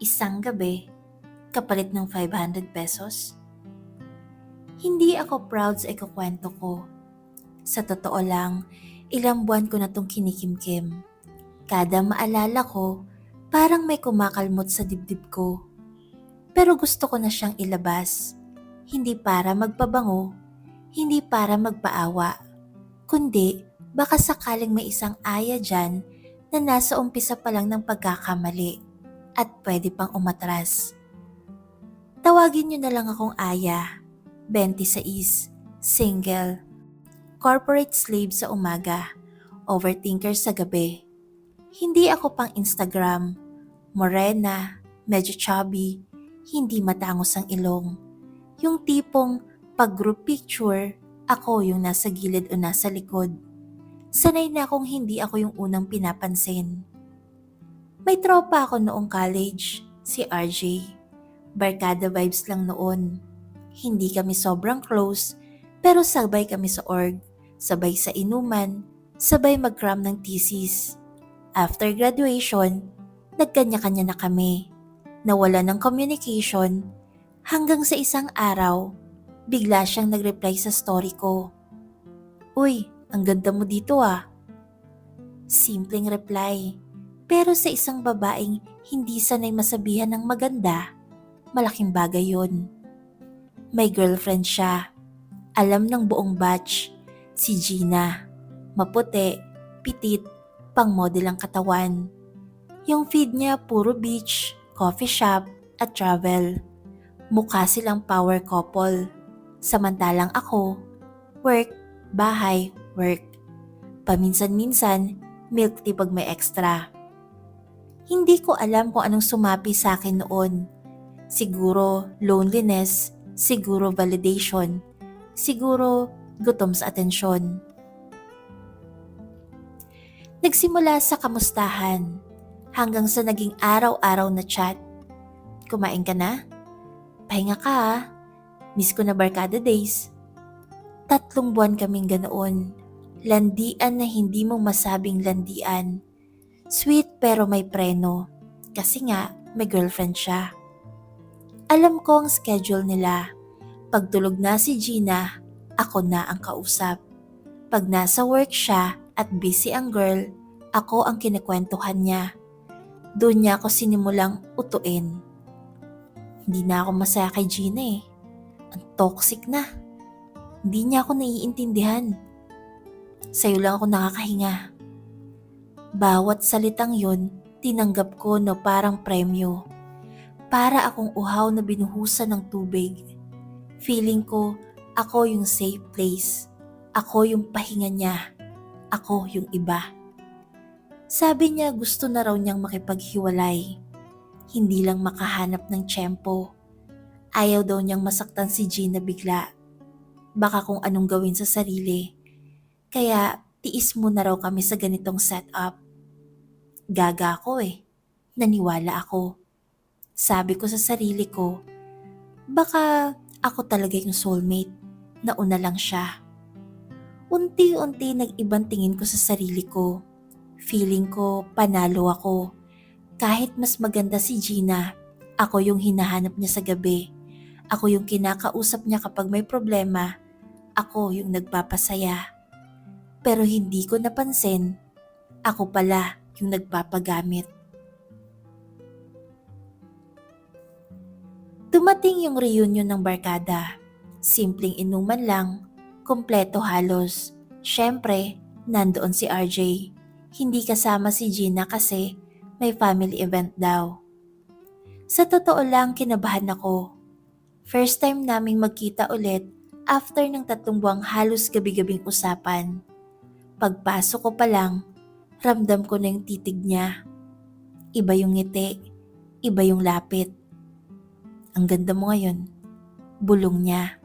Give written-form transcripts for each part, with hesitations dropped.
Isang gabi, kapalit ng 500 pesos? Hindi ako proud sa ikukwento ko. Sa totoo lang, ilang buwan ko na tong kinikimkim. Kada maalala ko, parang may kumakalmot sa dibdib ko. Pero gusto ko na siyang ilabas. Hindi para magpabango, hindi para magpaawa, kundi baka sakaling may isang aya dyan na nasa umpisa pa lang ng pagkakamali at pwede pang umatras. Tawagin niyo na lang akong Aya, 26, single, corporate slave sa umaga, overthinker sa gabi. Hindi ako pang Instagram, morena, medyo chubby, hindi matangos ang ilong. Yung tipong pag group picture, ako yung nasa gilid o nasa likod. Sanay na akong hindi ako yung unang pinapansin. May tropa ako noong college, si RJ. Barkada vibes lang noon. Hindi kami sobrang close, pero sabay kami sa org, sabay sa inuman, sabay mag-cram ng thesis. After graduation, nagkanya-kanya na kami. Nawala ng communication, hanggang sa isang araw, bigla siyang nag-reply sa story ko. "Uy, ang ganda mo dito ah." Simpleng reply, pero sa isang babaeng hindi sanay masabihan ng maganda, malaking bagay yun. May girlfriend siya. Alam ng buong batch. Si Gina. Maputi, pitit, pang model ang katawan. Yung feed niya puro beach, coffee shop, at travel. Mukha silang power couple. Samantalang ako, work, bahay, work. Paminsan-minsan, milk tea pag may extra. Hindi ko alam kung anong sumapi sa akin noon. Siguro loneliness, siguro validation, siguro gutom sa atensyon. Nagsimula sa kamustahan, hanggang sa naging araw-araw na chat. "Kumain ka na? Pahinga ka ah. Miss ko na barkada days." 3 buwan kaming ganoon. Landian na hindi mo masabing landian. Sweet pero may preno. Kasi nga, may girlfriend siya. Alam ko ang schedule nila. Pag tulog na si Gina, ako na ang kausap. Pag nasa work siya at busy ang girl, ako ang kinikwentuhan niya. Doon niya ako sinimulang utuin. Hindi na ako masaya kay Gina eh. Ang toxic na. Hindi niya ako naiintindihan. Sa'yo lang ako nakakahinga. Bawat salitang yun, tinanggap ko na parang premyo. Para akong uhaw na binuhusan ng tubig. Feeling ko, ako yung safe place. Ako yung pahinga niya. Ako yung iba. Sabi niya gusto na raw niyang makipaghiwalay. Hindi lang makahanap ng tiyempo. Ayaw daw niyang masaktan si Gina bigla. Baka kung anong gawin sa sarili. Kaya tiis mo na raw kami sa ganitong setup. Gaga ako eh. Naniwala ako. Sabi ko sa sarili ko, baka ako talaga yung soulmate. Nauna lang siya. Unti-unti nag-ibang tingin ko sa sarili ko. Feeling ko panalo ako. Kahit mas maganda si Gina, ako yung hinahanap niya sa gabi. Ako yung kinakausap niya kapag may problema. Ako yung nagpapasaya. Pero hindi ko napansin, ako pala yung nagpapagamit. Dumating yung reunion ng barkada. Simpleng inuman lang, kompleto halos. Syempre, nandoon si RJ. Hindi kasama si Gina kasi may family event daw. Sa totoo lang, kinabahan ako. First time naming magkita ulit after ng 3 buwang halos gabi-gabing usapan. Pagpasok ko pa lang, ramdam ko na yung titig niya. Iba yung ngiti, iba yung lapit. "Ang ganda mo ngayon," bulong niya.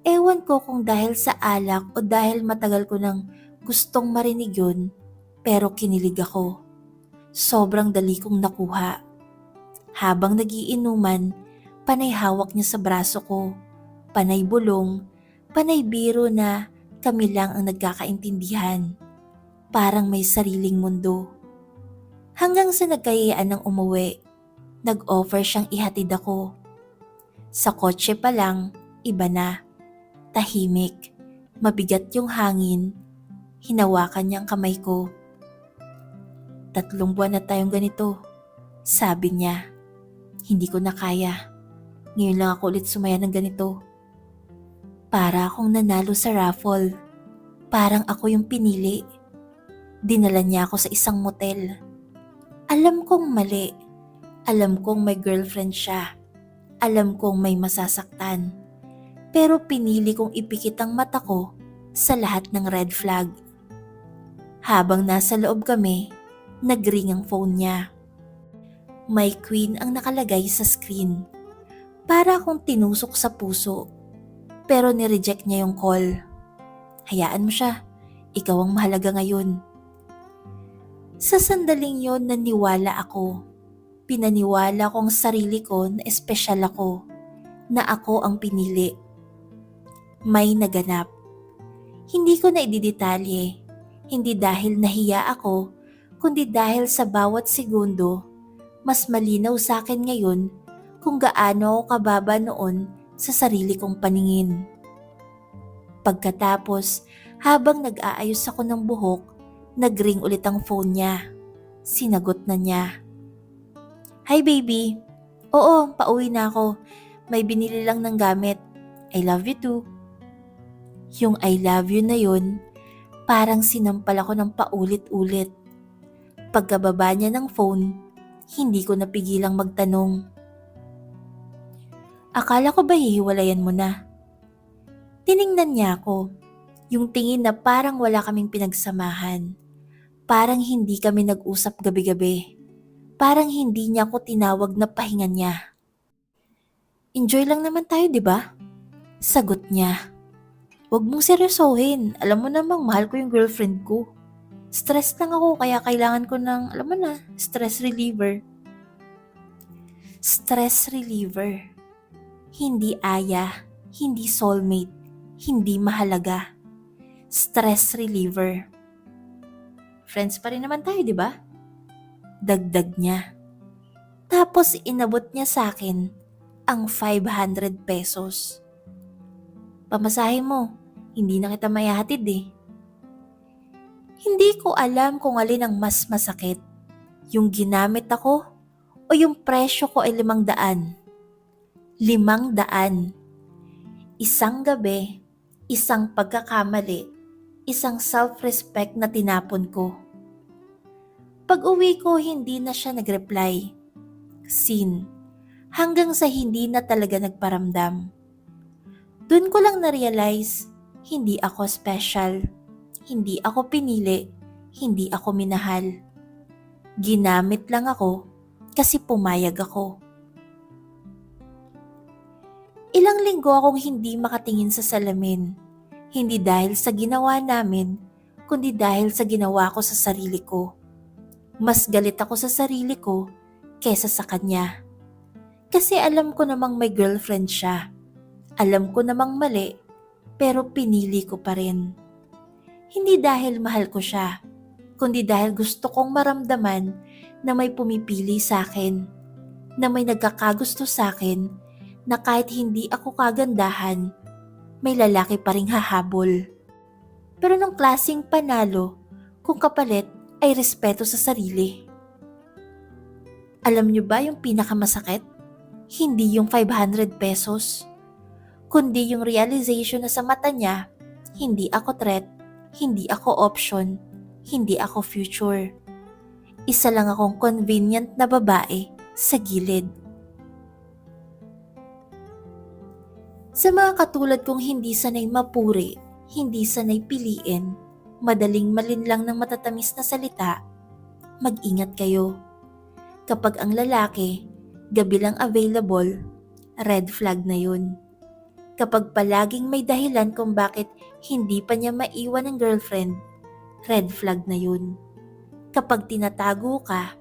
Ewan ko kung dahil sa alak o dahil matagal ko nang gustong marinig yun, pero kinilig ako. Sobrang dali kong nakuha. Habang nagiinuman, panay hawak niya sa braso ko. Panay bulong, panay biro na kami lang ang nagkakaintindihan. Parang may sariling mundo. Hanggang sa nagkayayaan ng umuwi. Nag-offer siyang ihatid ako. Sa kotse pa lang, iba na. Tahimik, mabigat yung hangin. Hinawakan niya ang kamay ko. 3 buwan na tayong ganito, sabi niya. Hindi ko na kaya. Ngayon lang ako ulit sumaya ng ganito. Para akong nanalo sa raffle. Parang ako yung pinili. Dinala niya ako sa isang motel. Alam kong mali. Alam kong may girlfriend siya. Alam kong may masasaktan. Pero pinili kong ipikit ang mata ko sa lahat ng red flag. Habang nasa loob kami, nag-ring ang phone niya. May queen ang nakalagay sa screen. Para akong tinusok sa puso. Pero nireject niya yung call. Hayaan mo siya. Ikaw ang mahalaga ngayon. Sa sandaling yon naniwala ako. Pinaniwala ko ang sarili ko na espesyal ako. Na ako ang pinili. May naganap. Hindi ko na ididetalye. Hindi dahil nahiya ako, kundi dahil sa bawat segundo, mas malinaw sa akin ngayon kung gaano ako kababa noon sa sarili kong paningin. Pagkatapos, habang nag-aayos ako ng buhok, nag-ring ulit ang phone niya. Sinagot na niya. Hi baby. Oo, pauwi na ako. May binili lang ng gamit. I love you too. Yung I love you na yun, parang sinampal ako ng paulit-ulit. Pagkababa niya ng phone, hindi ko napigilang magtanong. Akala ko ba hihiwalayan mo na? Tiningnan niya ako, yung tingin na parang wala kaming pinagsamahan. Parang hindi kami nag-usap gabi-gabi. Parang hindi niya ako tinawag na pahinga niya. Enjoy lang naman tayo, di ba? Sagot niya. Huwag mong seryosohin, alam mo namang mahal ko yung girlfriend ko. Stress lang ako kaya kailangan ko ng, alam mo na, stress reliever. Stress reliever. Hindi aya, hindi soulmate, hindi mahalaga. Stress reliever. Friends pa rin naman tayo, di ba? Dagdag niya. Tapos inabot niya sa akin ang 500 pesos. Pamasahe mo, hindi na kita mayahatid eh. Hindi ko alam kung alin ang mas masakit. Yung ginamit ako o yung presyo ko ay 500. 500. Isang gabi, isang pagkakamali, isang self-respect na tinapon ko. Pag-uwi ko, hindi na siya nag-reply. Scene. Hanggang sa hindi na talaga nagparamdam. Doon ko lang na-realize, hindi ako special. Hindi ako pinili. Hindi ako minahal. Ginamit lang ako kasi pumayag ako. Ilang linggo akong hindi makatingin sa salamin. Hindi dahil sa ginawa namin, kundi dahil sa ginawa ko sa sarili ko. Mas galit ako sa sarili ko kesa sa kanya. Kasi alam ko namang may girlfriend siya. Alam ko namang mali, pero pinili ko pa rin. Hindi dahil mahal ko siya, kundi dahil gusto kong maramdaman na may pumipili sa akin, na may nagkakagusto sa akin, na kahit hindi ako kagandahan, may lalaki pa ring hahabol. Pero nung klaseng panalo, kung kapalit ay respeto sa sarili. Alam niyo ba yung pinakamasakit? Hindi yung 500 pesos, kundi yung realization na sa mata niya, hindi ako threat, hindi ako option, hindi ako future. Isa lang akong convenient na babae sa gilid. Sa mga katulad kong hindi sanay mapuri, hindi sanay piliin, madaling malinlang ng matatamis na salita, mag-ingat kayo. Kapag ang lalaki, gabi lang available, red flag na yun. Kapag palaging may dahilan kung bakit hindi pa niya maiwan ng girlfriend, red flag na yun. Kapag tinatago ka,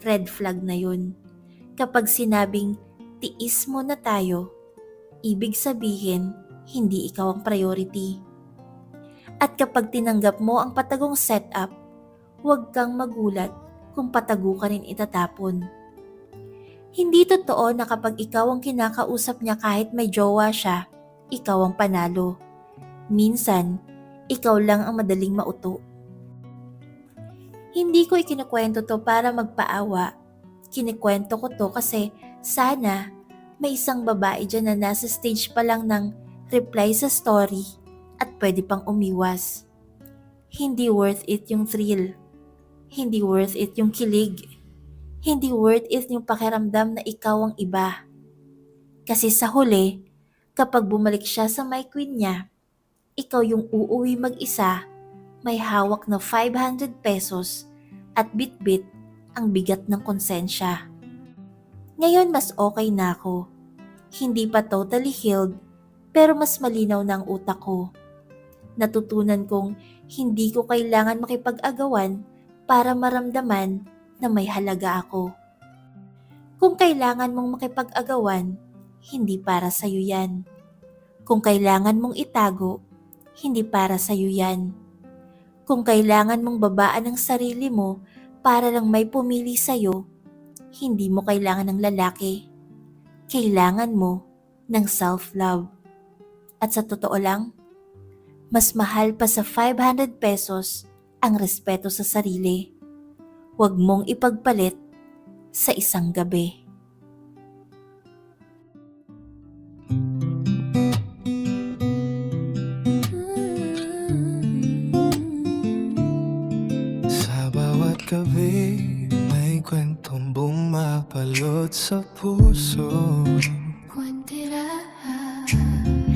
red flag na yun. Kapag sinabing tiis mo na tayo, ibig sabihin hindi ikaw ang priority. At kapag tinanggap mo ang patagong setup, huwag kang magulat kung patago ka rin itatapon. Hindi totoo na kapag ikaw ang kinakausap niya kahit may jowa siya, ikaw ang panalo. Minsan, ikaw lang ang madaling mauto. Hindi ko ikinukwento to para magpaawa. Kinikwento ko to kasi sana may isang babae dyan na nasa stage pa lang ng reply sa story at pwede pang umiwas. Hindi worth it yung thrill. Hindi worth it yung kilig. Hindi worth it yung pakiramdam na ikaw ang iba. Kasi sa huli, kapag bumalik siya sa my queen niya, ikaw yung uuwi mag-isa, may hawak na 500 pesos at bit-bit ang bigat ng konsensya. Ngayon mas okay na ako. Hindi pa totally healed, pero mas malinaw na ang utak ko. Natutunan kong hindi ko kailangan makipag-agawan para maramdaman na may halaga ako. Kung kailangan mong makipag-agawan, hindi para sa'yo yan. Kung kailangan mong itago, hindi para sa'yo yan. Kung kailangan mong babaan ang sarili mo para lang may pumili sa'yo, hindi mo kailangan ng lalaki. Kailangan mo ng self-love. At sa totoo lang, mas mahal pa sa 500 pesos ang respeto sa sarili. Huwag mong ipagpalit sa isang gabi. Sa bawat gabi, may kwentong bumapalot sa puso.